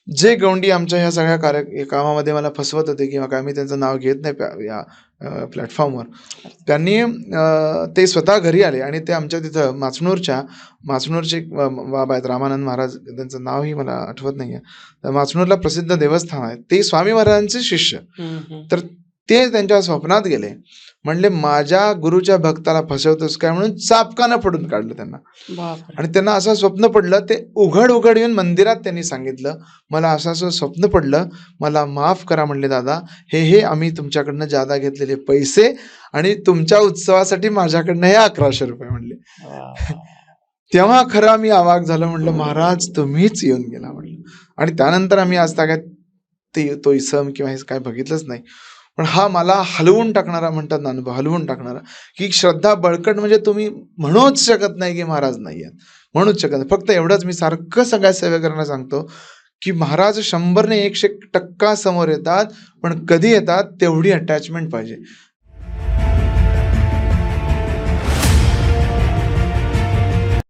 जे गवंडी आमच्या ह्या सगळ्या कामामध्ये मला फसवत होते किंवा काय, मी त्यांचं नाव घेत नाही या प्लॅटफॉर्मवर, त्यांनी ते स्वतः घरी आले आणि ते आमच्या तिथं माचनूरचे एक बाबा आहेत, रामानंद महाराज, त्यांचं नावही मला आठवत नाही आहे. तर माचनूरला प्रसिद्ध देवस्थान आहे, ते स्वामी महाराजांचे शिष्य. तर ते त्यांच्या स्वप्नात गेले, म्हणले माझ्या गुरुच्या भक्ताला फसवतोस काय, म्हणून चापकानं पडून काढलं त्यांना. आणि त्यांना असं स्वप्न पडलं, ते उघड येऊन मंदिरात त्यांनी सांगितलं, मला असं स्वप्न पडलं, मला माफ करा म्हणले दादा, हे आम्ही तुमच्याकडनं जादा घेतलेले पैसे आणि तुमच्या उत्सवासाठी माझ्याकडनं हे 1100 रुपये म्हणले. तेव्हा खरं मी अवाक झालं, म्हणलं महाराज तुम्हीच येऊन गेला म्हणलं. आणि त्यानंतर आम्ही आज काय तो इसम किंवा हे काय बघितलंच नाही. पण हा मला हलवून टाकणारा म्हणतात ना अनुभव, हलवून टाकणारा, की श्रद्धा बळकट म्हणजे तुम्ही म्हणूच शकत नाही की महाराज नाही आहेत, म्हणूच शकत नाही. फक्त एवढंच मी सारखं सगळ्या सेवेकरांना सांगतो की महाराज 100 ने 100% समोर येतात, पण कधी येतात तेवढी अटॅचमेंट पाहिजे.